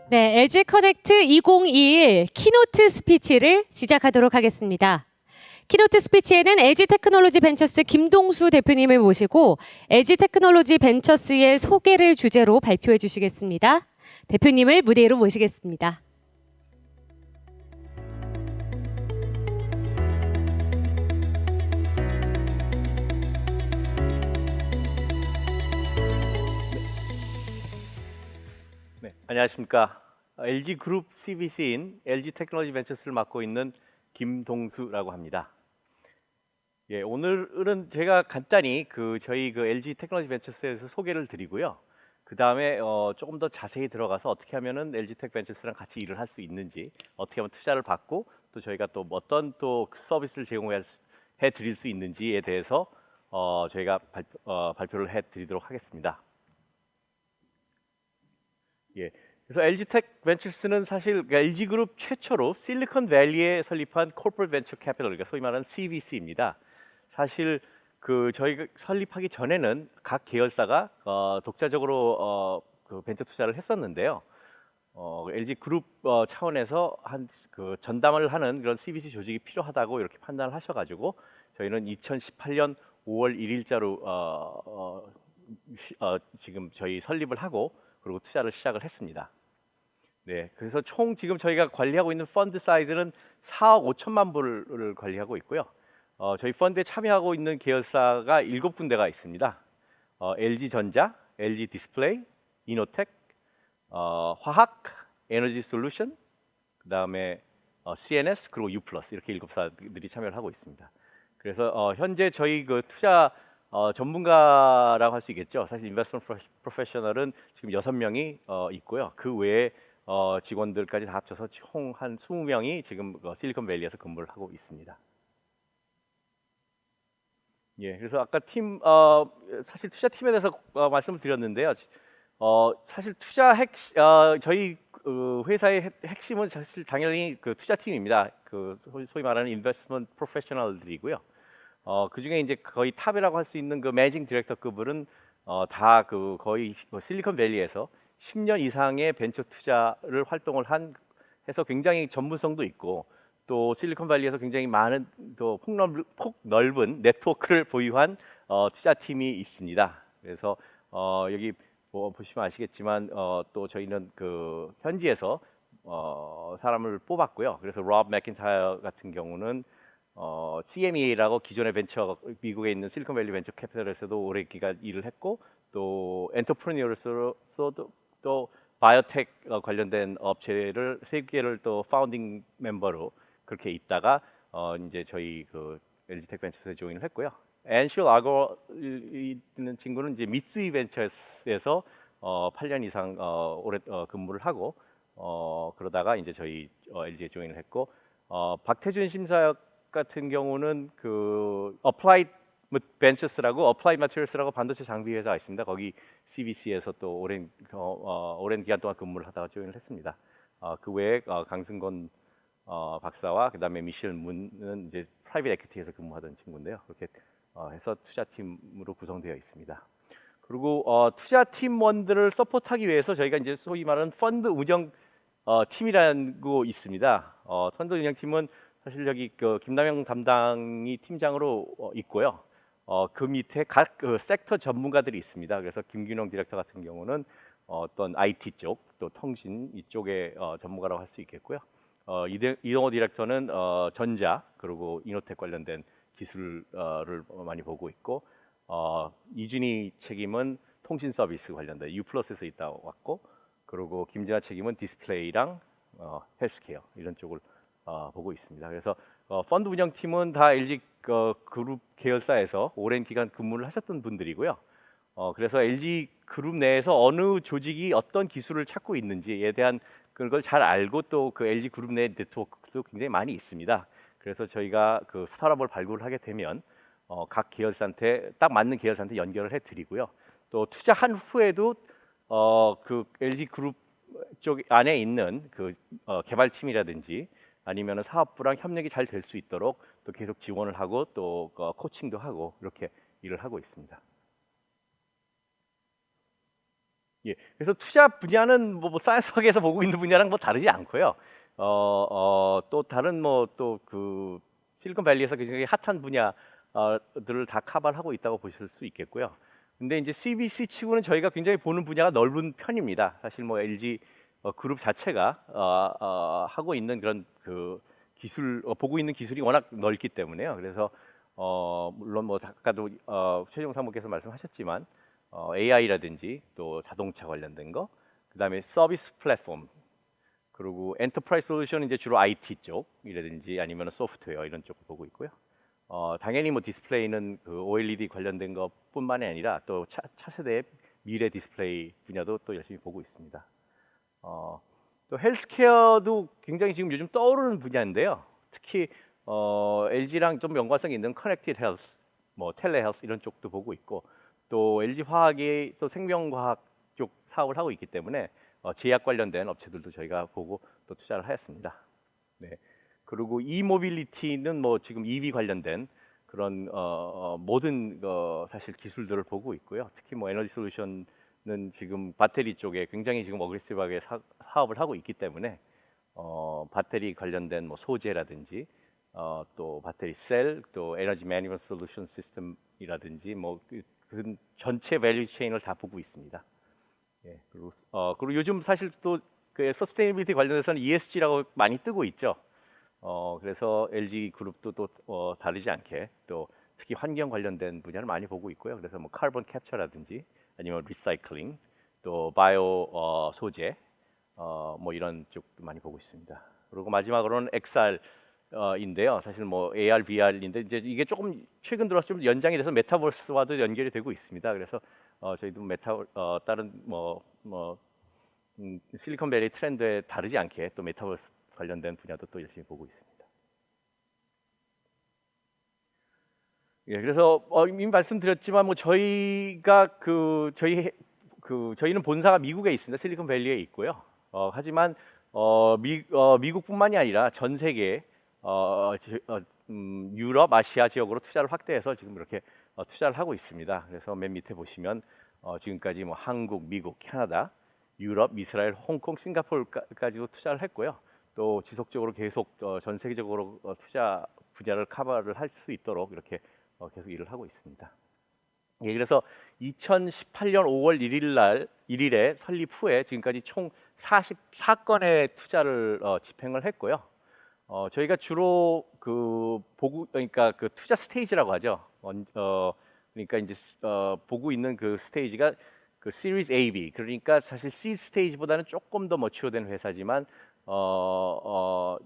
네, LG 커넥트 2021 키노트 스피치를 시작하도록 하겠습니다. 키노트 스피치에는 LG 테크놀로지 벤처스 김동수 대표님을 모시고 LG 테크놀로지 벤처스의 소개를 주제로 발표해 주시겠습니다. 대표님을 무대 위로 모시겠습니다. 네, 안녕하십니까. LG 그룹 CVC인 LG 테크놀로지 벤처스를 맡고 있는 김동수라고 합니다. 예, 오늘은 제가 간단히 저희 LG 테크놀로지 벤처스에서 소개를 드리고요. 그 다음에 조금 더 자세히 들어가서 어떻게 하면은 LG 테크 벤처스랑 같이 일을 할 수 있는지, 어떻게 하면 투자를 받고 또 저희가 또 어떤 또 서비스를 제공해 드릴 수 있는지에 대해서 저희가 발표를 해 드리도록 하겠습니다. 예. 그래서 LG텍 벤처스는 사실 LG그룹 최초로 실리콘밸리에 설립한 코퍼레이트 벤처 캐피털, 그러니까 소위 말하는 CVC입니다. 사실 저희가 설립하기 전에는 각 계열사가 독자적으로 벤처 투자를 했었는데요. LG그룹 차원에서 전담을 하는 그런 CVC 조직이 필요하다고 이렇게 판단을 하셔가지고 저희는 2018년 5월 1일자로 지금 저희 설립을 하고 그리고 투자를 시작을 했습니다. 네, 그래서 총 지금 저희가 관리하고 있는 펀드 사이즈는 4억 5천만 불을 관리하고 있고요. 저희 펀드에 참여하고 있는 계열사가 7군데가 있습니다. LG전자, LG디스플레이, 이노텍, 화학, 에너지 솔루션, 그 다음에 CNS 그리고 U+ 이렇게 7사들이 참여를 하고 있습니다. 그래서 현재 저희 투자 전문가라고 할 수 있겠죠. 사실 인베스트먼트 프로페셔널은 지금 6명이 있고요. 그 외에 직원들까지 다 합쳐서 총 한 20명이 지금 실리콘밸리에서 근무를 하고 있습니다. 예, 그래서 아까 사실 투자팀에 대해서 말씀을 드렸는데요. 사실 저희 회사의 핵심은 사실 당연히 투자팀입니다. 소위 말하는 인베스트먼트 프로페셔널들이고요. 그 중에 이제 거의 탑이라고 할 수 있는 매니징 디렉터급은 다 거의 실리콘밸리에서 10년 이상의 벤처 투자를 활동을 해서 굉장히 전문성도 있고 또 실리콘밸리에서 굉장히 많은 또 폭넓은 네트워크를 보유한 투자팀이 있습니다. 그래서 여기 보시면 아시겠지만 또 저희는 현지에서 사람을 뽑았고요. 그래서 로브 맥킨타이어 같은 경우는 CME라고 기존의 미국에 있는 실리콘밸리 벤처 캐피털에서도 오랜 기간 일을 했고 또 엔터프레니어로서도 또 바이오텍 관련된 업체를 3개를 또 파운딩 멤버로 그렇게 있다가 이제 저희 LG텍 벤처스에 조인을 했고요. 앤슐 아거 있는 친구는 이제 미쓰이 벤처스에서 8년 이상 오래 근무를 하고 그러다가 이제 저희 LG에 조인을 했고 박태준 심사역 같은 경우는 어플라이드 벤처스라고 어플라이드 마테리얼스라고 반도체 장비 회사가 있습니다. 거기 CVC에서 또 오랜 기간 동안 근무를 하다가 조인을 했습니다. 그 외에 강승건 박사와 그다음에 미셸 문은 이제 프라이빗 에퀴티에서 근무하던 친구인데요. 그렇게 해서 투자팀으로 구성되어 있습니다. 그리고 투자팀원들을 서포트하기 위해서 저희가 이제 소위 말하는 펀드 운영 팀이라는 거 있습니다. 펀드 운영팀은 사실 여기 김남영 담당이 팀장으로 있고요. 그 밑에 각 섹터 전문가들이 있습니다. 그래서 김균영 디렉터 같은 경우는 어떤 IT 쪽, 또 통신 이쪽의 전문가라고 할 수 있겠고요. 이동호 디렉터는 전자 그리고 이노텍 관련된 기술을 많이 보고 있고 이준희 책임은 통신 서비스 관련된 U+에서 있다 왔고 그리고 김진아 책임은 디스플레이랑 헬스케어 이런 쪽을 보고 있습니다. 그래서 펀드 운영팀은 다 LG 그룹 계열사에서 오랜 기간 근무를 하셨던 분들이고요. 그래서 LG 그룹 내에서 어느 조직이 어떤 기술을 찾고 있는지에 대한 그걸 잘 알고 또 LG 그룹 내 네트워크도 굉장히 많이 있습니다. 그래서 저희가 스타트업을 발굴을 하게 되면 각 계열사한테 딱 맞는 계열사한테 연결을 해드리고요. 또 투자한 후에도 LG 그룹 쪽 안에 있는 개발팀이라든지 아니면 사업부랑 협력이 잘 될 수 있도록 또 계속 지원을 하고 또 코칭도 하고 이렇게 일을 하고 있습니다. 예, 그래서 투자 분야는 뭐 사이언스학에서 보고 있는 분야랑 뭐 다르지 않고요. 또 다른 뭐 또 그 실리콘밸리에서 굉장히 핫한 분야들을 다 커버를 하고 있다고 보실 수 있겠고요. 근데 이제 CBC 치고는 저희가 굉장히 보는 분야가 넓은 편입니다. 사실 뭐 LG 그룹 자체가 하고 있는 그런 그 기술 보고 있는 기술이 워낙 넓기 때문에요. 그래서 물론 뭐 아까도 최종 사모께서 말씀하셨지만 AI라든지 또 자동차 관련된 거, 그다음에 서비스 플랫폼, 그리고 엔터프라이즈 솔루션은 이제 주로 IT 쪽이라든지 아니면 소프트웨어 이런 쪽을 보고 있고요. 당연히 뭐 디스플레이는 그 OLED 관련된 것뿐만이 아니라 또 차세대 미래 디스플레이 분야도 또 열심히 보고 있습니다. 또 헬스케어도 굉장히 지금 요즘 떠오르는 분야인데요. 특히 LG랑 좀 연관성 있는 커넥티드 헬스, 뭐 텔레헬스 이런 쪽도 보고 있고, 또 LG 화학이 또 생명과학 쪽 사업을 하고 있기 때문에 제약 관련된 업체들도 저희가 보고 또 투자를 하였습니다. 네. 그리고 이모빌리티는 뭐 지금 EV 관련된 그런 모든 사실 기술들을 보고 있고요. 특히 뭐 에너지 솔루션은 지금 배터리 쪽에 굉장히 지금 어그레시브하게 사업을 하고 있기 때문에 배터리 관련된 뭐 소재라든지 또 배터리 셀, 또 에너지 매니지먼트 솔루션 시스템이라든지 뭐 그 전체 밸류 체인을 다 보고 있습니다. 예, 그리고 요즘 사실 또 그 서스테이너빌리티 관련해서는 ESG라고 많이 뜨고 있죠. 그래서 LG 그룹도 또 다르지 않게 또 특히 환경 관련된 분야를 많이 보고 있고요. 그래서 뭐 카본 캡처라든지 아니면 리사이클링, 또 바이오 소재, 뭐 이런 쪽도 많이 보고 있습니다. 그리고 마지막으로는 XR인데요. 사실 뭐 AR, VR인데 이제 이게 조금 최근 들어서 좀 연장이 돼서 메타버스와도 연결이 되고 있습니다. 그래서 저희도 다른 실리콘밸리 트렌드에 다르지 않게 또 메타버스 관련된 분야도 또 열심히 보고 있습니다. 예, 그래서 이미 말씀드렸지만 뭐 저희가 저희는 본사가 미국에 있습니다. 실리콘밸리에 있고요. 하지만 미국뿐만이 아니라 전 세계 유럽, 아시아 지역으로 투자를 확대해서 지금 이렇게 투자를 하고 있습니다. 그래서 맨 밑에 보시면 지금까지 뭐 한국, 미국, 캐나다, 유럽, 이스라엘, 홍콩, 싱가포르까지도 투자를 했고요. 또 지속적으로 계속 전 세계적으로 투자 분야를 커버를 할 수 있도록 이렇게 계속 일을 하고 있습니다. 예, 그래서 2018년 5월 1일에 설립 후에 지금까지 총 44건의 투자를 집행을 했고요. 저희가 주로 그러니까 그 투자 스테이지라고 하죠. 그러니까 이제 보고 있는 그 스테이지가 그 시리즈 A, B, 그러니까 사실 C 스테이지보다는 조금 더 머추어된 회사지만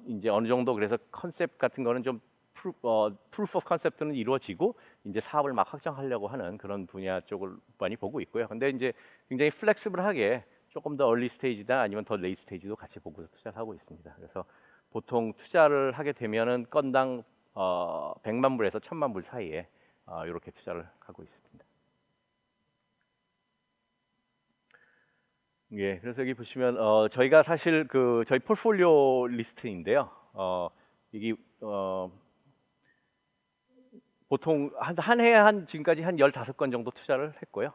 이제 어느 정도 그래서 컨셉 같은 거는 좀 프루프 오브 컨셉트는 이루어지고 이제 사업을 막 확장하려고 하는 그런 분야 쪽을 많이 보고 있고요. 근데 이제 굉장히 플렉시블하게 조금 더 얼리 스테이지다 아니면 더 레이 스테이지도 같이 보고서 투자를 하고 있습니다. 그래서 보통 투자를 하게 되면은 건당 100만 불에서 1000만 불 사이에 이렇게 투자를 하고 있습니다. 예, 그래서 여기 보시면 저희가 사실 저희 포트폴리오 리스트인데요. 이게 보통 한 해에 지금까지 한 15건 정도 투자를 했고요.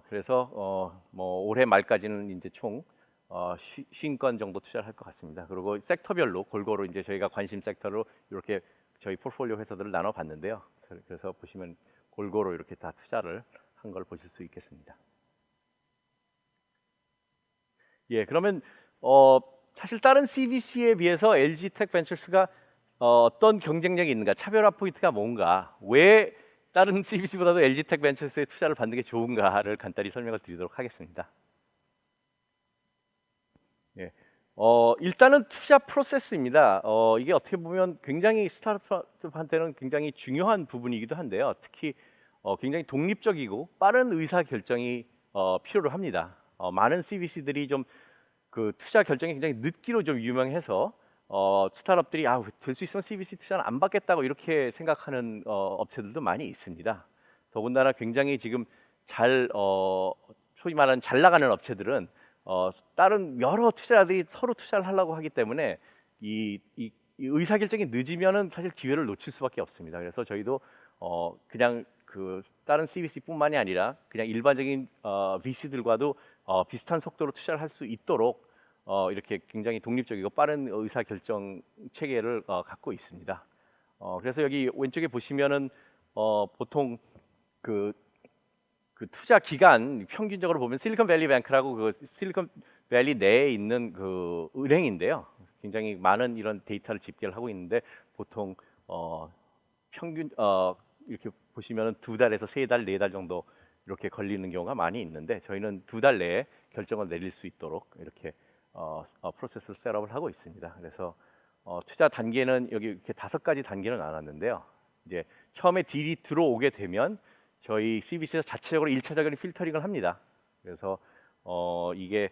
그래서 뭐 올해 말까지는 이제 총 50건 정도 투자를 할 것 같습니다. 그리고 섹터별로 골고루 이제 저희가 관심 섹터로 이렇게 저희 포트폴리오 회사들을 나눠 봤는데요. 그래서 보시면 골고루 이렇게 다 투자를 한 걸 보실 수 있겠습니다. 예, 그러면 사실 다른 CVC에 비해서 LG텍 벤처스가 어떤 경쟁력이 있는가, 차별화 포인트가 뭔가, 왜 다른 CVC보다도 LG텍 벤처스에 투자를 받는 게 좋은가를 간단히 설명을 드리도록 하겠습니다. 예, 일단은 투자 프로세스입니다. 이게 어떻게 보면 굉장히 스타트업한테는 굉장히 중요한 부분이기도 한데요. 특히 굉장히 독립적이고 빠른 의사 결정이 필요로 합니다. 많은 CVC들이 좀 그 투자 결정이 굉장히 늦기로 좀 유명해서 스타트업들이 될 수 있으면 CVC 투자는 안 받겠다고 이렇게 생각하는 업체들도 많이 있습니다. 더군다나 굉장히 지금 소위 말하는 잘 나가는 업체들은 다른 여러 투자자들이 서로 투자를 하려고 하기 때문에 이 의사결정이 늦으면은 사실 기회를 놓칠 수밖에 없습니다. 그래서 저희도 그냥 그 다른 CVC뿐만이 아니라 그냥 일반적인 VC들과도 비슷한 속도로 투자를 할 수 있도록 이렇게 굉장히 독립적이고 빠른 의사 결정 체계를 갖고 있습니다. 그래서 여기 왼쪽에 보시면은 보통 그 투자 기간 평균적으로 보면 실리콘밸리 뱅크라고 그 실리콘밸리 내에 있는 그 은행인데요. 굉장히 많은 이런 데이터를 집계를 하고 있는데 보통 평균 이렇게 보시면은 2달에서 3달, 4달 정도 이렇게 걸리는 경우가 많이 있는데 저희는 2달 내에 결정을 내릴 수 있도록 이렇게 프로세스 셋업을 하고 있습니다. 그래서 투자 단계는 여기 이렇게 5가지 단계를 나눴는데요. 이제 처음에 딜이 들어오게 되면 저희 CVC에서 자체적으로 1차적인 필터링을 합니다. 그래서 이게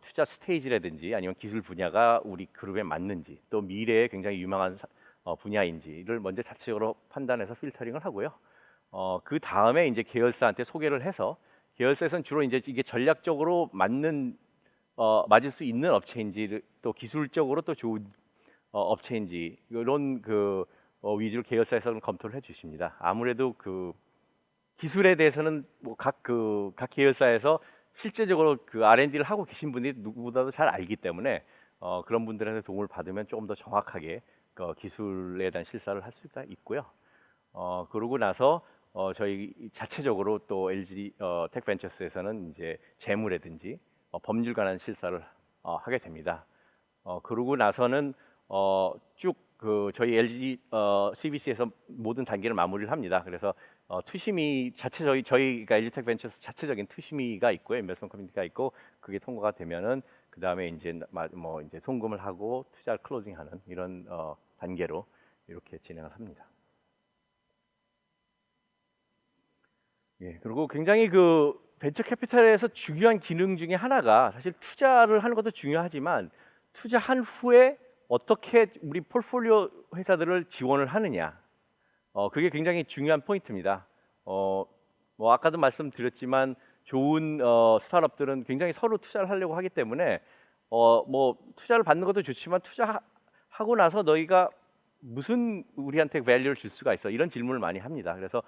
투자 스테이지라든지 아니면 기술 분야가 우리 그룹에 맞는지 또 미래에 굉장히 유망한 분야인지를 먼저 자체적으로 판단해서 필터링을 하고요. 그 다음에 이제 계열사한테 소개를 해서 계열사에서는 주로 이제 이게 전략적으로 맞을 수 있는 업체인지 또 기술적으로 또 좋은 업체인지 이런 그 위주로 계열사에서는 검토를 해주십니다. 아무래도 그 기술에 대해서는 뭐 각 계열사에서 실제적으로 그 R&D를 하고 계신 분들이 누구보다도 잘 알기 때문에 그런 분들한테 도움을 받으면 조금 더 정확하게 기술에 대한 실사를 할 수가 있고요. 그러고 나서 저희 자체적으로 또 LG 텍벤처스에서는 이제 재무라든지 법률 관한 실사를 하게 됩니다. 그러고 나서는 쭉 그 저희 LG CVC에서 모든 단계를 마무리를 합니다. 그래서 투심이 저희가 LG 텍벤처스 자체적인 투심이가 있고요, 인베스트먼트 커뮤니티가 있고 그게 통과가 되면은 그 다음에 이제 뭐 이제 송금을 하고 투자를 클로징하는 이런 단계로 이렇게 진행을 합니다. 예, 그리고 굉장히 그 벤처 캐피탈에서 중요한 기능 중에 하나가 사실 투자를 하는 것도 중요하지만 투자한 후에 어떻게 우리 포트폴리오 회사들을 지원을 하느냐, 그게 굉장히 중요한 포인트입니다. 뭐 아까도 말씀드렸지만 좋은 스타트업들은 굉장히 서로 투자를 하려고 하기 때문에 뭐 투자를 받는 것도 좋지만 투자하고 나서 너희가 무슨 우리한테 밸류를 줄 수가 있어, 이런 질문을 많이 합니다. 그래서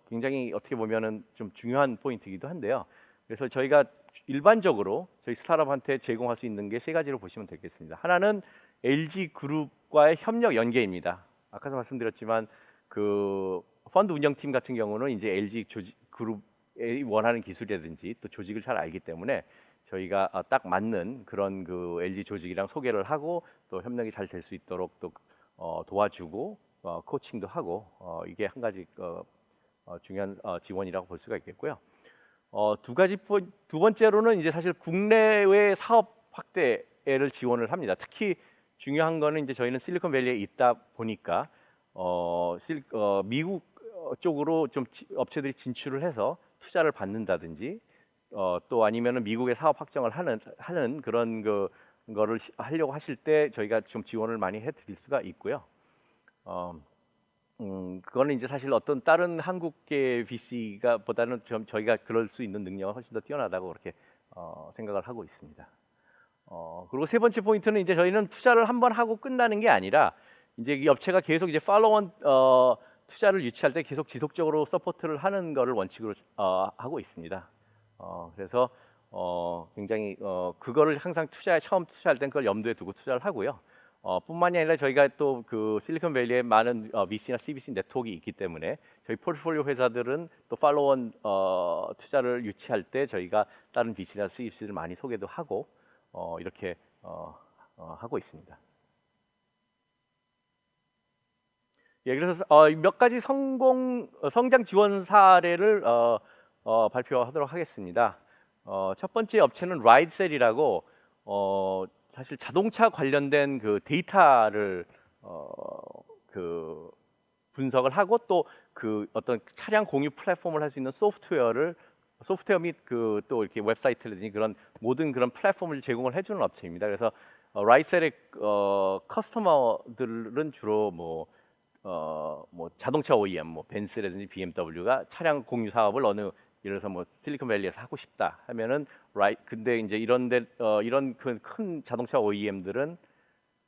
굉장히 어떻게 보면은 좀 중요한 포인트이기도 한데요. 그래서 저희가 일반적으로 저희 스타트업한테 제공할 수 있는 게 3가지로 보시면 되겠습니다. 하나는 LG 그룹과의 협력 연계입니다. 아까도 말씀드렸지만 그 펀드 운영팀 같은 경우는 이제 LG 그룹에 원하는 기술이라든지 또 조직을 잘 알기 때문에 저희가 딱 맞는 그런 그 LG 조직이랑 소개를 하고 또 협력이 잘 될 수 있도록 또 도와주고 코칭도 하고 이게 한 가지 중요한 지원이라고 볼 수가 있겠고요. 두 번째로는 이제 사실 국내외 사업 확대를 지원을 합니다. 특히 중요한 거는 이제 저희는 실리콘밸리에 있다 보니까 미국 쪽으로 좀 업체들이 진출을 해서 투자를 받는다든지 또 아니면은 미국에 사업 확장을 하는 그런 거를 하려고 하실 때 저희가 좀 지원을 많이 해드릴 수가 있고요. 그거는 이제 사실 어떤 다른 한국계 VC가 보다는 좀 저희가 그럴 수 있는 능력은 훨씬 더 뛰어나다고 그렇게 생각을 하고 있습니다. 그리고 3번째 포인트는 이제 저희는 투자를 한번 하고 끝나는 게 아니라 이제 이 업체가 계속 이제 팔로원 투자를 유치할 때 계속 지속적으로 서포트를 하는 거를 원칙으로 하고 있습니다. 그래서 굉장히 그거를 항상 처음 투자할 땐 그걸 염두에 두고 투자를 하고요. 뿐만이 아니라 저희가 또 그 실리콘밸리에 많은 VC나 CVC 네트워크가 있기 때문에 저희 포트폴리오 회사들은 또 팔로원 투자를 유치할 때 저희가 다른 VC나 CVC를 많이 소개도 하고 이렇게 하고 있습니다. 예, 그래서 몇 가지 성장 지원 사례를 발표하도록 하겠습니다. 첫 번째 업체는 라이드셀이라고 사실 자동차 관련된 그 데이터를 그 분석을 하고 또 그 어떤 차량 공유 플랫폼을 할 수 있는 소프트웨어 및 그 또 이렇게 웹사이트라든지 그런 모든 그런 플랫폼을 제공을 해주는 업체입니다. 그래서 라이셀의 커스터머들은 주로 뭐 자동차 OEM, 뭐 벤츠라든지 BMW가 차량 공유 사업을 예를 들어서 뭐 실리콘밸리에서 하고 싶다 하면은 근데 이제 이런 큰 자동차 OEM들은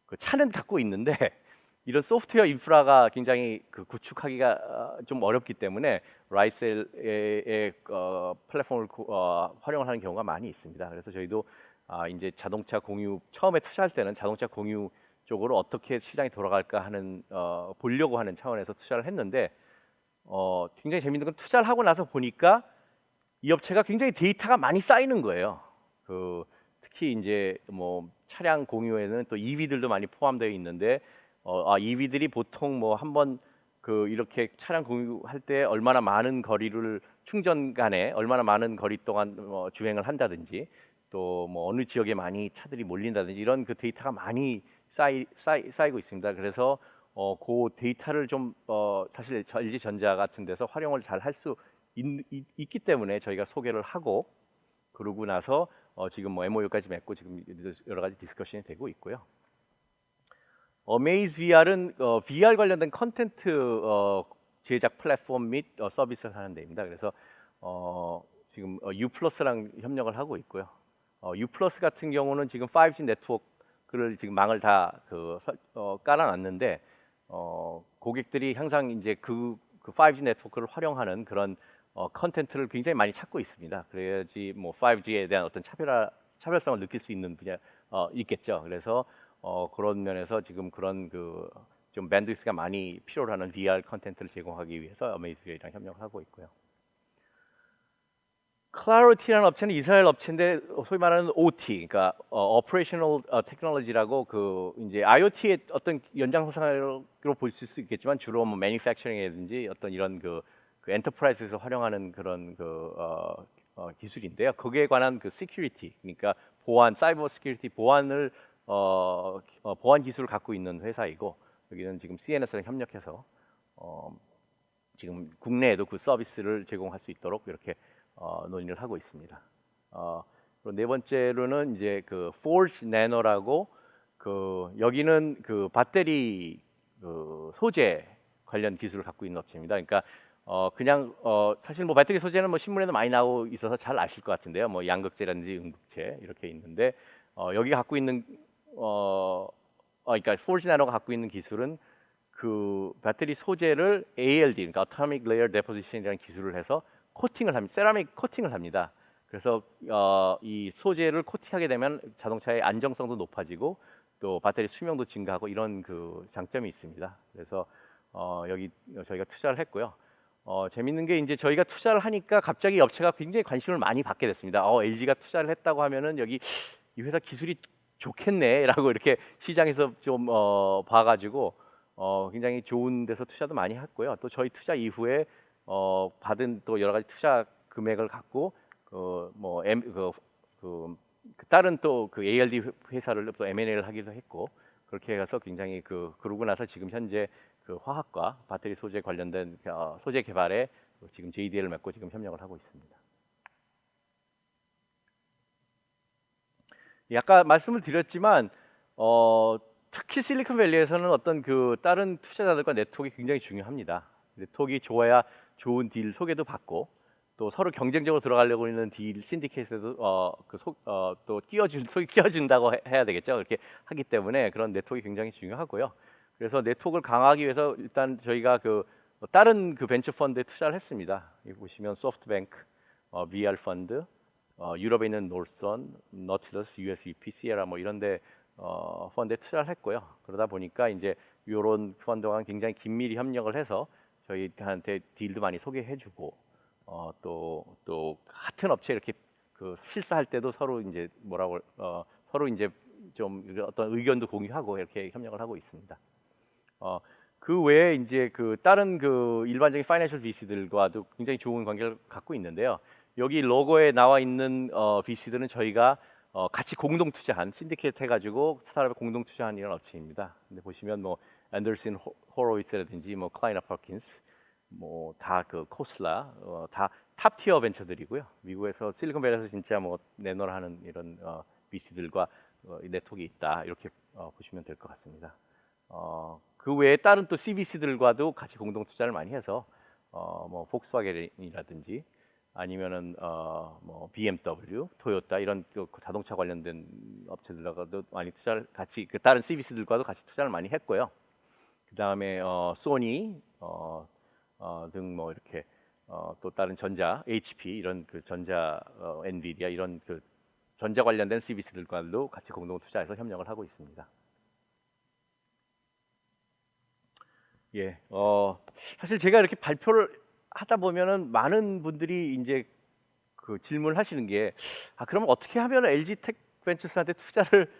그 차는 갖고 있는데 이런 소프트웨어 인프라가 굉장히 그 구축하기가 좀 어렵기 때문에 라이셀의 플랫폼을 활용을 하는 경우가 많이 있습니다. 그래서 저희도 이제 자동차 공유 처음에 투자할 때는 자동차 공유 쪽으로 어떻게 시장이 돌아갈까 하는 보려고 하는 차원에서 투자를 했는데 굉장히 재밌는 건 투자를 하고 나서 보니까 이 업체가 굉장히 데이터가 많이 쌓이는 거예요. 특히 이제 뭐 차량 공유에는 또 EV들도 많이 포함되어 있는데 EV들이 보통 뭐 한번 이렇게 차량 공유할 때 얼마나 많은 거리를 충전 간에 얼마나 많은 거리 동안 주행을 한다든지 또 뭐 어느 지역에 많이 차들이 몰린다든지 이런 그 데이터가 많이 쌓이고 있습니다. 그래서 그 데이터를 좀 사실 LG전자 같은 데서 활용을 잘 할 수 있기 때문에 저희가 소개를 하고 그러고 나서 지금 뭐 MOU까지 맺고 지금 여러 가지 디스커션이 되고 있고요. Amaze VR은 VR 관련된 컨텐츠 제작 플랫폼 및 서비스를 하는 데입니다. 그래서 지금 U+랑 협력을 하고 있고요. U+ 같은 경우는 지금 5G 네트워크를 지금 망을 다 깔아놨는데 고객들이 항상 이제 그 5G 네트워크를 활용하는 그런 컨텐츠를 굉장히 많이 찾고 있습니다. 그래야지 뭐 5G에 대한 어떤 차별성을 느낄 수 있는 분야 있겠죠. 그래서 그런 면에서 지금 그런 좀 밴드위스가 많이 필요로 하는 VR 컨텐츠를 제공하기 위해서 어메이즈VR이랑 협력을 하고 있고요. 클라리티라는 업체는 이스라엘 업체인데 소위 말하는 OT, 그러니까 Operational Technology라고 이제 IoT의 어떤 연장선상으로 볼 수 있겠지만 주로 뭐 Manufacturing이라든지 어떤 이런 그 엔터프라이즈에서 활용하는 그런 기술인데요. 거기에 관한 Security, 그러니까 보안, 사이버 시큐리티 보안을 보안 기술을 갖고 있는 회사이고 여기는 지금 CNS랑 협력해서 지금 국내에도 그 서비스를 제공할 수 있도록 이렇게 논의를 하고 있습니다. 그리고 네 번째로는 이제 Forge Nano라고 여기는 배터리 소재 관련 기술을 갖고 있는 업체입니다. 그러니까 그냥 사실 뭐 배터리 소재는 뭐 신문에도 많이 나오고 있어서 잘 아실 것 같은데요. 뭐 양극재라든지 음극재 이렇게 있는데 여기가 갖고 있는 그러니까 Forge Nano가 갖고 있는 기술은 배터리 소재를 ALD, 그러니까 Atomic Layer Deposition이라는 기술을 해서 코팅을 합니다. 세라믹 코팅을 합니다. 그래서 이 소재를 코팅하게 되면 자동차의 안정성도 높아지고 또 배터리 수명도 증가하고 이런 장점이 있습니다. 그래서 여기 저희가 투자를 했고요. 재밌는 게 이제 저희가 투자를 하니까 갑자기 업체가 굉장히 관심을 많이 받게 됐습니다. LG가 투자를 했다고 하면은 여기 이 회사 기술이 좋겠네라고 이렇게 시장에서 좀 봐가지고 굉장히 좋은 데서 투자도 많이 했고요. 또 저희 투자 이후에 받은 또 여러 가지 투자 금액을 갖고 다른 또 ALD 회사를 또 M&A를 하기도 했고 그렇게 해서 굉장히 그러고 나서 지금 현재 화학과 배터리 소재 관련된 소재 개발에 지금 JDL을 맺고 지금 협력을 하고 있습니다. 아까 말씀을 드렸지만 특히 실리콘밸리에서는 어떤 다른 투자자들과 네트워크가 굉장히 중요합니다. 네트워크가 좋아야 좋은 딜 소개도 받고 또 서로 경쟁적으로 들어가려고 하는 딜 신디케이트에도 또 끼워준다고 해야 되겠죠. 그렇게 하기 때문에 그런 네트워크가 굉장히 중요하고요. 그래서 네트워크를 강화하기 위해서 일단 저희가 다른 벤처 펀드에 투자를 했습니다. 여기 보시면 소프트뱅크, VR 펀드, 유럽에 있는 노스런, 너틸러스, USEP, 시에라 뭐 이런데 펀드에 투자를 했고요. 그러다 보니까 이제 이런 펀드와 굉장히 긴밀히 협력을 해서 저희한테 딜도 많이 소개해주고 또 같은 업체 이렇게 실사할 때도 서로 이제 서로 이제 좀 어떤 의견도 공유하고 이렇게 협력을 하고 있습니다. 그 외에 이제 다른 일반적인 파이낸셜 VC들과도 굉장히 좋은 관계를 갖고 있는데요. 여기 로고에 나와 있는 VC들은 저희가 같이 공동 투자한 신디케이트 해가지고 스타트업에 공동 투자한 이런 업체입니다. 근데 보시면 뭐 앤더슨 호로위츠라든지 뭐 클라이너 퍼킨스 뭐 다 코슬라 다 탑티어 벤처들이고요. 미국에서 실리콘밸리에서 진짜 뭐 내노를 하는 이런 VC들과 네트워크가 있다 이렇게 보시면 될 것 같습니다. 그 외에 다른 또 CVC들과도 같이 공동 투자를 많이 해서 뭐 폭스바겐이라든지 아니면은 뭐 BMW, 토요타 이런 자동차 관련된 업체들과도 많이 투자를 같이 다른 CVC들과도 같이 투자를 많이 했고요. 그다음에 소니 등 뭐 이렇게 또 다른 전자, HP 이런 그 전자 엔비디아 이런 그 전자 관련된 CVC들과도 같이 공동 투자해서 협력을 하고 있습니다. 예, 사실 제가 이렇게 발표를 하다 보면은 많은 분들이 이제 그 질문을 하시는 게, 그럼 어떻게 하면 LG텍 벤처스한테 투자를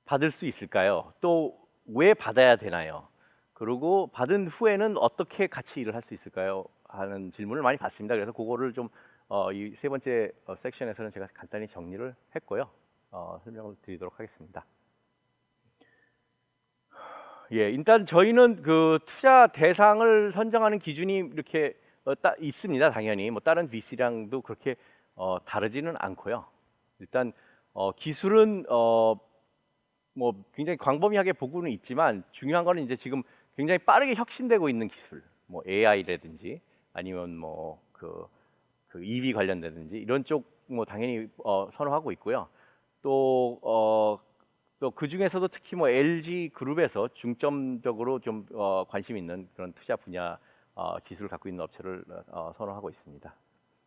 받을 수 있을까요? 또 왜 받아야 되나요? 그리고 받은 후에는 어떻게 같이 일을 할 수 있을까요? 하는 질문을 많이 받습니다. 그래서 그거를 좀 이 세 번째 섹션에서는 제가 간단히 정리를 했고요. 설명을 드리도록 하겠습니다. 예, 일단 저희는 그 투자 대상을 선정하는 기준이 이렇게 있습니다. 당연히 뭐 다른 VC랑도 그렇게 다르지는 않고요. 일단 기술은 뭐 굉장히 광범위하게 보고는 있지만 중요한 거는 이제 지금 굉장히 빠르게 혁신되고 있는 기술, 뭐 AI라든지 아니면 뭐 그 EV 관련되든지 이런 쪽 뭐 당연히 선호하고 있고요. 또 그 중에서도 특히 뭐 LG 그룹에서 중점적으로 좀 관심 있는 그런 투자 분야 기술을 갖고 있는 업체를 선호하고 있습니다.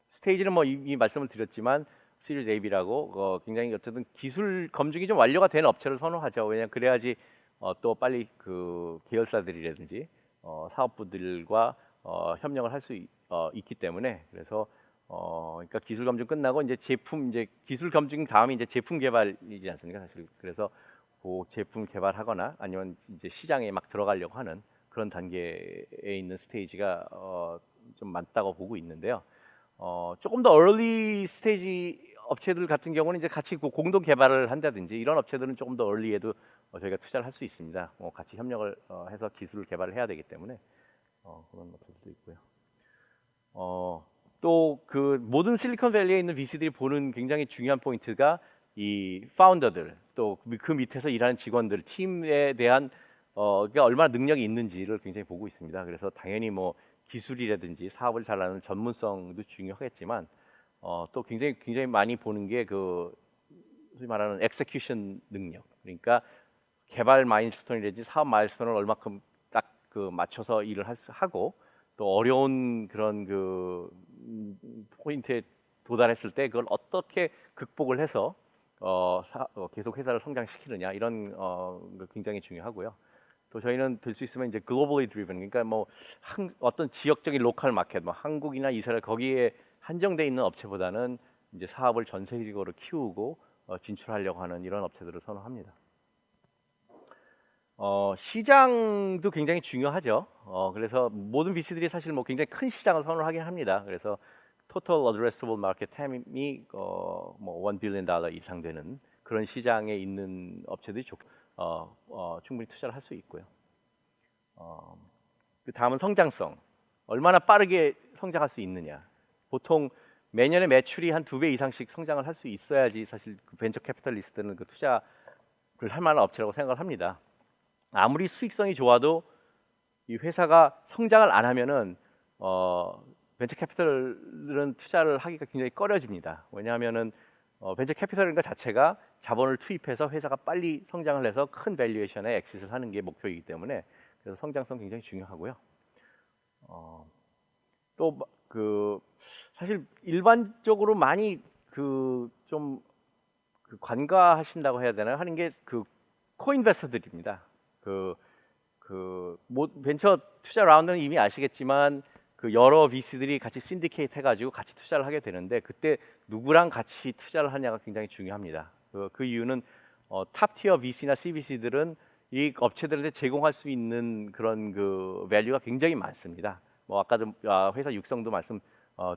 스테이지는 뭐 이미 말씀을 드렸지만 시리즈 AB라고 굉장히 어쨌든 기술 검증이 좀 완료가 된 업체를 선호하죠. 왜냐하면 그래야지 또 빨리 그 계열사들이라든지 사업부들과 협력을 할 수 있기 때문에 그래서 그러니까 기술 검증 끝나고 이제 기술 검증 다음에 이제 제품 개발이지 않습니까 사실. 그래서 그 제품 개발하거나 아니면 이제 시장에 막 들어가려고 하는 그런 단계에 있는 스테이지가 좀 많다고 보고 있는데요. 조금 더 얼리 스테이지 업체들 같은 경우는 이제 같이 공동 개발을 한다든지 이런 업체들은 조금 더 얼리에도 저희가 투자를 할 수 있습니다. 같이 협력을 해서 기술을 개발을 해야 되기 때문에 그런 업체들도 있고요. 또 그 모든 실리콘밸리에 있는 VC들이 보는 굉장히 중요한 포인트가 이 파운더들 또 그 밑에서 일하는 직원들 팀에 대한 그러니까 얼마나 능력이 있는지를 굉장히 보고 있습니다. 그래서 당연히 뭐 기술이라든지 사업을 잘하는 전문성도 중요하겠지만 또 굉장히 많이 보는 게 그 소위 말하는 엑세큐션 능력. 그러니까 개발 마일스톤이라든지 사업 마일스톤을 얼마큼 딱 그 맞춰서 일을 하고 또 어려운 그런 그 포인트에 도달했을 때 그걸 어떻게 극복을 해서 계속 회사를 성장시키느냐 이런 거 굉장히 중요하고요. 또 저희는 될 수 있으면 이제 globally driven 그러니까 뭐 어떤 지역적인 로컬 마켓 뭐 한국이나 이스라엘 거기에 한정돼 있는 업체보다는 이제 사업을 전 세계적으로 키우고 진출하려고 하는 이런 업체들을 선호합니다. 시장도 굉장히 중요하죠. 그래서 모든 VC들이 사실 뭐 굉장히 큰 시장을 선호하긴 합니다. 그래서 total addressable market TAM이 뭐 $1 billion 이상 되는 그런 시장에 있는 업체들이 충분히 투자를 할 수 있고요. 그 다음은 성장성. 얼마나 빠르게 성장할 수 있느냐. 보통 매년의 매출이 한 2배 이상씩 성장을 할 수 있어야지 사실 그 벤처 캐피탈리스트는 그 투자를 할 만한 업체라고 생각을 합니다. 아무리 수익성이 좋아도 이 회사가 성장을 안 하면은 벤처 캐피털은 투자를 하기가 굉장히 꺼려집니다. 왜냐하면은 벤처 캐피털인 것 자체가 자본을 투입해서 회사가 빨리 성장을 해서 큰 밸류에이션에 엑시트를 하는 게 목표이기 때문에 그래서 성장성 굉장히 중요하고요. 또 그 사실 일반적으로 많이 좀 관가하신다고 해야 되나요? 하는 게 그 코인베스터들입니다. 벤처 투자 라운드는 이미 아시겠지만 그 여러 VC들이 같이 신디케이트 해가지고 같이 투자를 하게 되는데 그때 누구랑 같이 투자를 하냐가 굉장히 중요합니다. 그 이유는 탑티어 VC나 CVC들은 이 업체들한테 제공할 수 있는 그런 그 밸류가 굉장히 많습니다. 뭐 아까도 회사 육성도 말씀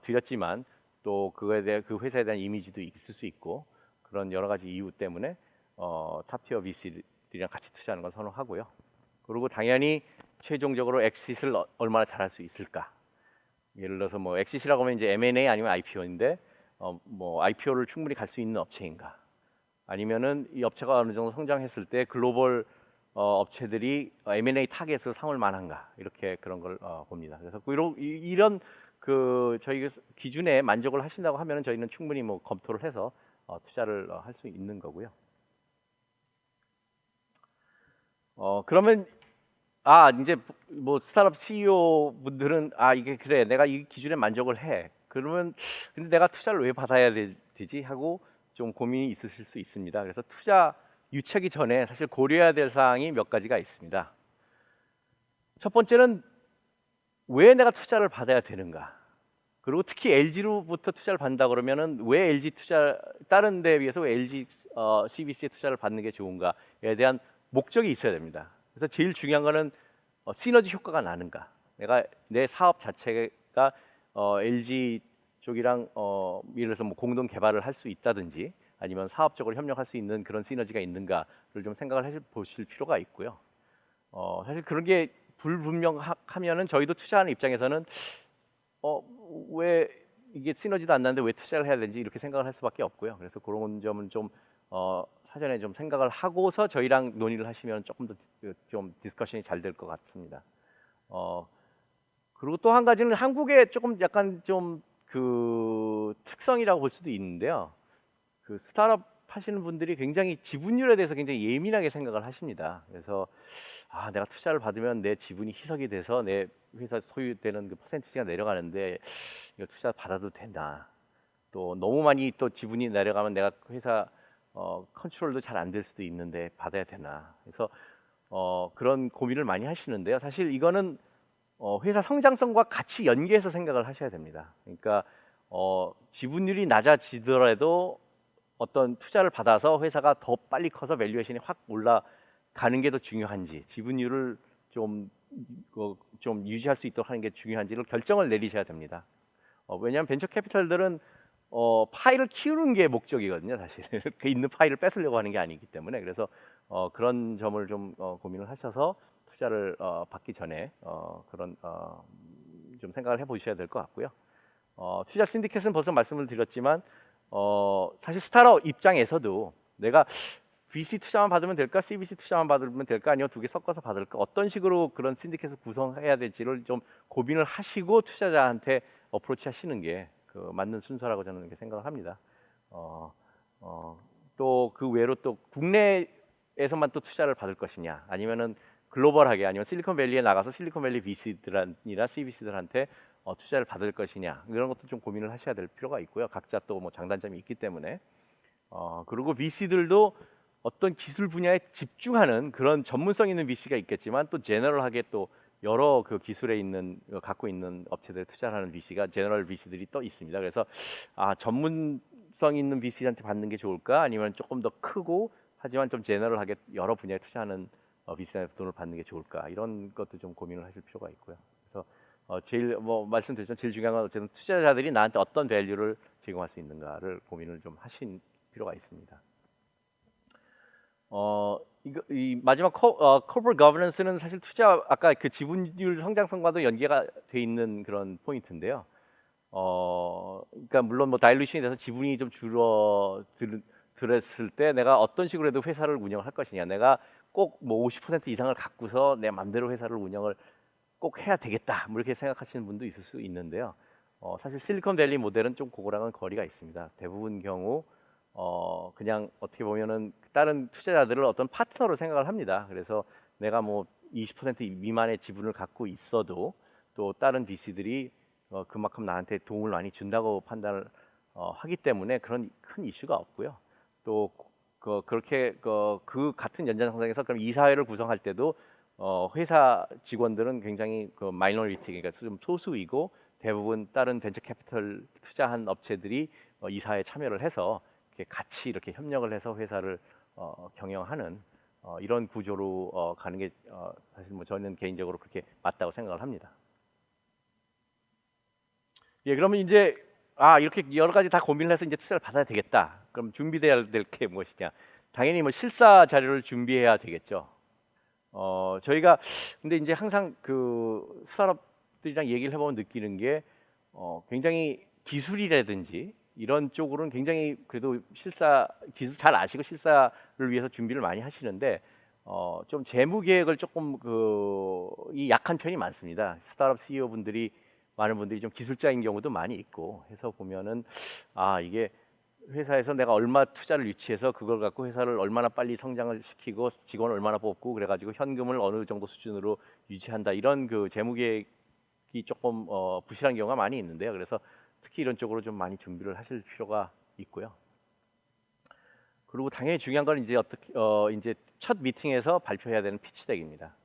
드렸지만 또 그거에 대해 그 회사에 대한 이미지도 있을 수 있고 그런 여러 가지 이유 때문에 탑티어 VC들이랑 같이 투자하는 걸 선호하고요. 그리고 당연히 최종적으로 엑시트를 얼마나 잘할 수 있을까. 예를 들어서 뭐 엑시트라고 하면 이제 M&A 아니면 IPO인데 뭐 IPO를 충분히 갈 수 있는 업체인가. 아니면은 이 업체가 어느 정도 성장했을 때 글로벌 업체들이 M&A 타겟으로 삼을 만한가 이렇게 그런 걸 봅니다. 그래서 이런 그 저희 기준에 만족을 하신다고 하면은 저희는 충분히 뭐 검토를 해서 투자를 할 수 있는 거고요. 그러면 이제 뭐 스타트업 CEO 분들은 이게 그래 내가 이 기준에 만족을 해. 그러면 근데 내가 투자를 왜 받아야 되지 하고 좀 고민이 있으실 수 있습니다. 그래서 투자 유치하기 전에 사실 고려해야 될 사항이 몇 가지가 있습니다. 첫 번째는 왜 내가 투자를 받아야 되는가? 그리고 특히 LG로부터 투자를 받는다 그러면은 왜 LG 투자 다른 데에 비해서 왜 LG CBC에 투자를 받는 게 좋은가에 대한 목적이 있어야 됩니다. 그래서 제일 중요한 거는 시너지 효과가 나는가? 내가 내 사업 자체가 LG 쪽이랑 예를 들어서 뭐 공동 개발을 할 수 있다든지 아니면 사업적으로 협력할 수 있는 그런 시너지가 있는가를 좀 생각을 해 보실 필요가 있고요. 사실 그런 게 불분명하면은 저희도 투자하는 입장에서는 왜 이게 시너지도 안 나는데 왜 투자를 해야 되는지 이렇게 생각을 할 수밖에 없고요. 그래서 그런 점은 좀 사전에 좀 생각을 하고서 저희랑 논의를 하시면 조금 더 좀 디스커션이 잘 될 것 같습니다. 그리고 또 한 가지는 한국의 조금 약간 좀 그 특성이라고 볼 수도 있는데요. 그 스타트업 하시는 분들이 굉장히 지분율에 대해서 굉장히 예민하게 생각을 하십니다. 그래서 내가 투자를 받으면 내 지분이 희석이 돼서 내 회사 소유되는 그 퍼센티지가 내려가는데 이거 투자 받아도 되나? 또 너무 많이 또 지분이 내려가면 내가 회사 컨트롤도 잘 안 될 수도 있는데 받아야 되나? 그래서 그런 고민을 많이 하시는데요. 사실 이거는 회사 성장성과 같이 연계해서 생각을 하셔야 됩니다. 그러니까 지분율이 낮아지더라도 어떤 투자를 받아서 회사가 더 빨리 커서 밸류에이션이 확 올라가는 게 더 중요한지 지분율을 좀 유지할 수 있도록 하는 게 중요한지를 결정을 내리셔야 됩니다. 왜냐하면 벤처 캐피탈들은 파이를 키우는 게 목적이거든요. 사실 그 있는 파이를 뺏으려고 하는 게 아니기 때문에 그래서 그런 점을 좀 고민을 하셔서 투자를 받기 전에 그런 좀 생각을 해보셔야 될 것 같고요. 투자 신디켓은 벌써 말씀을 드렸지만 사실 스타트업 입장에서도 내가 VC 투자만 받으면 될까, CVC 투자만 받으면 될까, 아니면 두 개 섞어서 받을까, 어떤 식으로 그런 신디켓을 구성해야 될지를 좀 고민을 하시고 투자자한테 어프로치 하시는 게 그 맞는 순서라고 저는 이렇게 생각을 합니다. 또 그 외로 또 국내에서만 또 투자를 받을 것이냐, 아니면은 글로벌하게 아니면 실리콘밸리에 나가서 실리콘밸리 VC들이나 CVC들한테 투자를 받을 것이냐 이런 것도 좀 고민을 하셔야 될 필요가 있고요. 각자 또 뭐 장단점이 있기 때문에 그리고 VC들도 어떤 기술 분야에 집중하는 그런 전문성 있는 VC가 있겠지만 또 제너럴하게 또 여러 그 기술에 있는 갖고 있는 업체들에 투자하는 VC가 제너럴 VC들이 또 있습니다. 그래서 전문성 있는 VC한테 받는 게 좋을까 아니면 조금 더 크고 하지만 좀 제너럴하게 여러 분야에 투자하는 VC한테 돈을 받는 게 좋을까 이런 것도 좀 고민을 하실 필요가 있고요. 그래서 제일 뭐 말씀드렸지만 제일 중요한 건 어쨌든 투자자들이 나한테 어떤 밸류를 제공할 수 있는가를 고민을 좀 하신 필요가 있습니다. 이 마지막 corporate governance는 사실 투자 아까 그 지분율 성장성과도 연계가 돼 있는 그런 포인트인데요. 그러니까 물론 뭐 다일루션이 돼서 지분이 좀 줄어들었을 때 내가 어떤 식으로 해도 회사를 운영할 것이냐, 내가 꼭 뭐 50% 이상을 갖고서 내 맘대로 회사를 운영을 꼭 해야 되겠다, 뭐 이렇게 생각하시는 분도 있을 수 있는데요. 사실 실리콘밸리 모델은 좀 그거랑은 거리가 있습니다. 대부분 경우 그냥 어떻게 보면은 다른 투자자들을 어떤 파트너로 생각을 합니다. 그래서 내가 뭐 20% 미만의 지분을 갖고 있어도 또 다른 VC들이 그만큼 나한테 도움을 많이 준다고 판단을 하기 때문에 그런 큰 이슈가 없고요. 또 그렇게 그 같은 연장선상에서 그럼 이사회를 구성할 때도 회사 직원들은 굉장히 그 마이너리티, 그러니까 좀 소수이고 대부분 다른 벤처 캐피털 투자한 업체들이 이사회에 참여를 해서 이렇게 같이 이렇게 협력을 해서 회사를 경영하는 이런 구조로 가는 게 사실 뭐 저는 개인적으로 그렇게 맞다고 생각을 합니다. 예, 그러면 이제 이렇게 여러 가지 다 고민을 해서 이제 투자를 받아야 되겠다. 그럼 준비돼야 될 게 무엇이냐? 당연히 뭐 실사 자료를 준비해야 되겠죠. 저희가 근데 이제 항상 그 스타트업들이랑 얘기를 해보면 느끼는 게 굉장히 기술이라든지 이런 쪽으로는 굉장히 그래도 기술 잘 아시고 실사를 위해서 준비를 많이 하시는데 좀 재무 계획을 조금 이 약한 편이 많습니다. 스타트업 CEO 분들이 많은 분들이 좀 기술자인 경우도 많이 있고 해서 보면은 이게 회사에서 내가 얼마 투자를 유치해서 그걸 갖고 회사를 얼마나 빨리 성장을 시키고 직원을 얼마나 뽑고 그래가지고 현금을 어느 정도 수준으로 유지한다 이런 그 재무 계획이 조금 부실한 경우가 많이 있는데요. 그래서 특히 이런 쪽으로 좀 많이 준비를 하실 필요가 있고요. 그리고 당연히 중요한 건 이제 어떻게 이제 첫 미팅에서 발표해야 되는 피치덱입니다.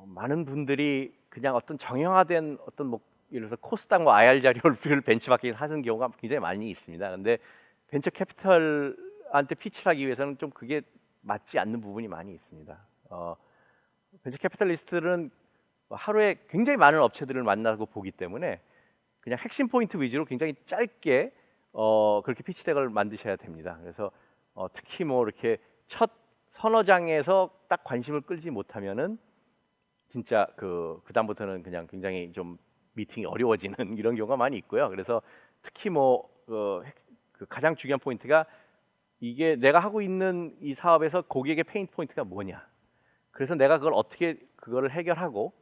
많은 분들이 그냥 어떤 정형화된 어떤 뭐 예를 들어서 코스닥 뭐 IR 자료를 벤치마킹 하는 경우가 굉장히 많이 있습니다. 근데 벤처 캐피털한테 피치를 하기 위해서는 좀 그게 맞지 않는 부분이 많이 있습니다. 벤처 캐피털리스트는 하루에 굉장히 많은 업체들을 만나고 보기 때문에 그냥 핵심 포인트 위주로 굉장히 짧게 그렇게 피치덱을 만드셔야 됩니다. 그래서 특히 뭐 이렇게 첫 서너 장에서 딱 관심을 끌지 못하면은 진짜 그 다음부터는 그냥 굉장히 좀 미팅이 어려워지는 이런 경우가 많이 있고요. 그래서 특히 그 가장 중요한 포인트가 이게 내가 하고 있는 이 사업에서 고객의 페인 포인트가 뭐냐. 그래서 내가 그걸 어떻게 그거를 해결하고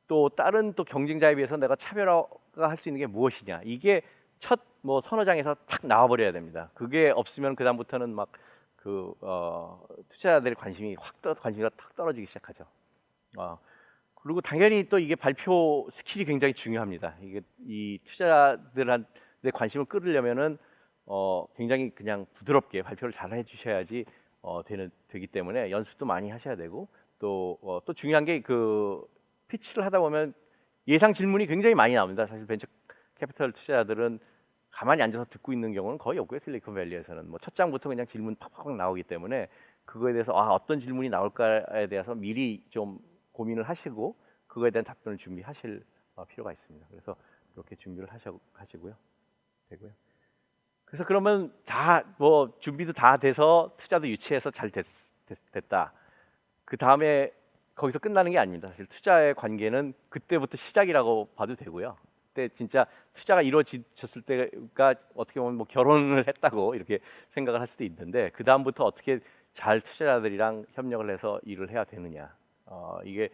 또 다른 또 경쟁자에 비해서 내가 차별화가 할 수 있는 게 무엇이냐. 이게 첫 뭐 서너 장에서 탁 나와버려야 됩니다. 그게 없으면 그 다음부터는 막 투자자들의 관심이 관심이 탁 떨어지기 시작하죠. 그리고 당연히 또 이게 발표 스킬이 굉장히 중요합니다. 이게 이 투자자들한테 관심을 끌으려면은 굉장히 그냥 부드럽게 발표를 잘 해주셔야지 되기 때문에 연습도 많이 하셔야 되고 또 중요한 게 그 피치를 하다 보면 예상 질문이 굉장히 많이 나옵니다. 사실 벤처 캐피털 투자자들은 가만히 앉아서 듣고 있는 경우는 거의 없고요. 실리콘밸리에서는 뭐 첫 장부터 그냥 질문 팍팍 나오기 때문에 그거에 대해서 어떤 질문이 나올까에 대해서 미리 좀 고민을 하시고 그거에 대한 답변을 준비하실 필요가 있습니다. 그래서 이렇게 준비를 하시고요. 되고요. 그래서 그러면 다 뭐 준비도 다 돼서 투자도 유치해서 잘 됐다. 그 다음에 거기서 끝나는 게 아닙니다. 사실 투자의 관계는 그때부터 시작이라고 봐도 되고요. 그때 진짜 투자가 이루어졌을 때가 어떻게 보면 뭐 결혼을 했다고 이렇게 생각을 할 수도 있는데 그 다음부터 어떻게 잘 투자자들이랑 협력을 해서 일을 해야 되느냐. 이게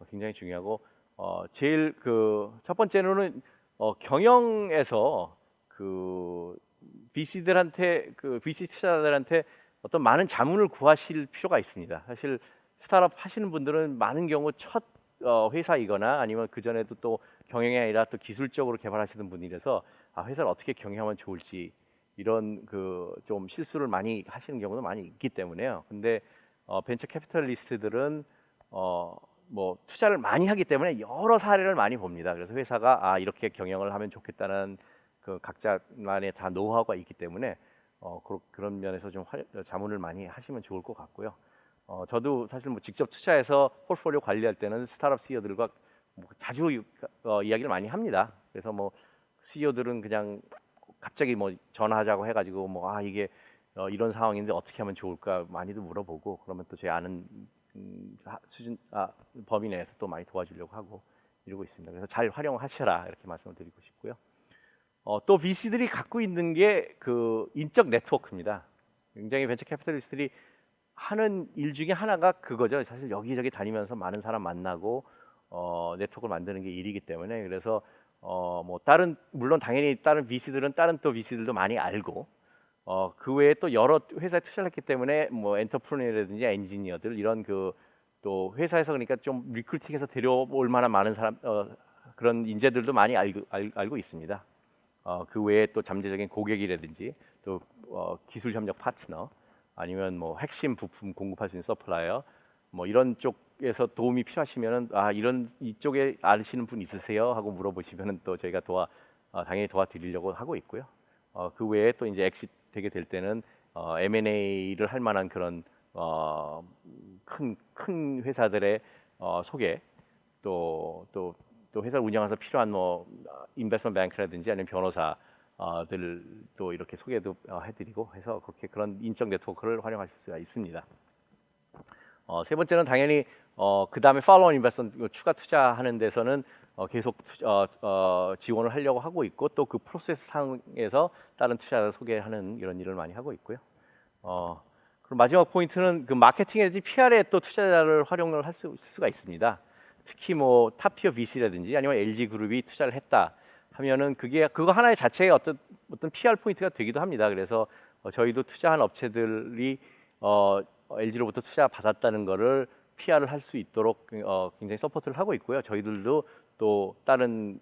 굉장히 중요하고 제일 그 첫 번째로는 경영에서 그 VC들한테 그 VC 투자자들한테 어떤 많은 자문을 구하실 필요가 있습니다. 사실 스타트업 하시는 분들은 많은 경우 첫 회사이거나 아니면 그 전에도 또 경영이 아니라 또 기술적으로 개발하시는 분이라서 회사를 어떻게 경영하면 좋을지 이런 그 좀 실수를 많이 하시는 경우도 많이 있기 때문에요. 근데 벤처 캐피털리스트들은 뭐 투자를 많이 하기 때문에 여러 사례를 많이 봅니다. 그래서 회사가 이렇게 경영을 하면 좋겠다는 그 각자만의 다 노하우가 있기 때문에 그런 면에서 좀 자문을 많이 하시면 좋을 것 같고요. 저도 사실 뭐 직접 투자해서 포트폴리오 관리할 때는 스타트업 CEO들과 뭐 자주 이야기를 많이 합니다. 그래서 뭐 CEO들은 그냥 갑자기 뭐 전화하자고 해가지고 뭐 이게 이런 상황인데 어떻게 하면 좋을까 많이도 물어보고 그러면 또 제 아는 수준 범위 내에서 또 많이 도와주려고 하고 이러고 있습니다. 그래서 잘 활용하셔라 이렇게 말씀을 드리고 싶고요. 또 VC들이 갖고 있는 게 그 인적 네트워크입니다. 굉장히 벤처 캐피털리스트들이 하는 일 중에 하나가 그거죠. 사실 여기저기 다니면서 많은 사람 만나고 네트워크를 만드는 게 일이기 때문에 그래서 뭐 물론 당연히 다른 VC들은 다른 또 VC들도 많이 알고 그 외에 또 여러 회사에 투자를 했기 때문에 뭐 엔터프레너라든지 엔지니어들 이런 그 또 회사에서 그러니까 좀 리크루팅해서 데려올 만한 많은 사람 그런 인재들도 많이 알고 있습니다. 그 외에 또 잠재적인 고객이라든지 또 기술 협력 파트너 아니면 뭐 핵심 부품 공급할 수 있는 서플라이어 뭐 이런 쪽에서 도움이 필요하시면은 이쪽에 아시는 분 있으세요 하고 물어보시면은 또 저희가 당연히 도와드리려고 하고 있고요. 그 외에 또 이제 엑시트 되게 될 때는 M&A를 할 만한 그런 큰 회사들의 소개 또 회사를 운영해서 필요한 뭐 인베스트먼트 뱅크라든지 아니면 변호사들도 이렇게 소개도 해드리고 해서 그런 인적 네트워크를 활용하실 수가 있습니다. 세 번째는 당연히 그 다음에 팔로우 인베스트먼트 추가 투자하는 데서는 계속 지원을 하려고 하고 있고 또 그 프로세스 상에서 다른 투자자 소개하는 이런 일을 많이 하고 있고요. 그리고 마지막 포인트는 그 마케팅이라든지 PR에 또 투자자를 활용을 할 수가 있습니다. 특히 뭐 탑티어 VC라든지 아니면 LG 그룹이 투자를 했다 하면은 그거 하나의 자체의 어떤 PR 포인트가 되기도 합니다. 그래서 저희도 투자한 업체들이 LG로부터 투자 받았다는 거를 PR을 할 수 있도록 굉장히 서포트를 하고 있고요. 저희들도 또 다른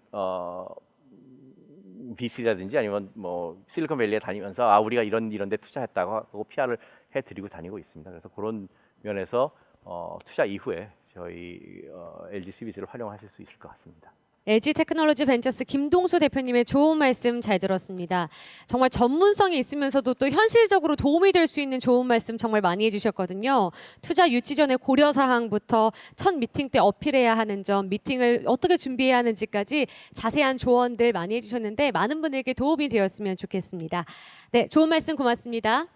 VC라든지 아니면 뭐 실리콘밸리에 다니면서 우리가 이런 데 투자했다고 하고 PR을 해드리고 다니고 있습니다. 그래서 그런 면에서 투자 이후에 저희 LG CBC를 활용하실 수 있을 것 같습니다. LG 테크놀로지 벤처스 김동수 대표님의 좋은 말씀 잘 들었습니다. 정말 전문성이 있으면서도 또 현실적으로 도움이 될 수 있는 좋은 말씀 정말 많이 해주셨거든요. 투자 유치 전에 고려 사항부터 첫 미팅 때 어필해야 하는 점, 미팅을 어떻게 준비해야 하는지까지 자세한 조언들 많이 해주셨는데 많은 분에게 도움이 되었으면 좋겠습니다. 네, 좋은 말씀 고맙습니다.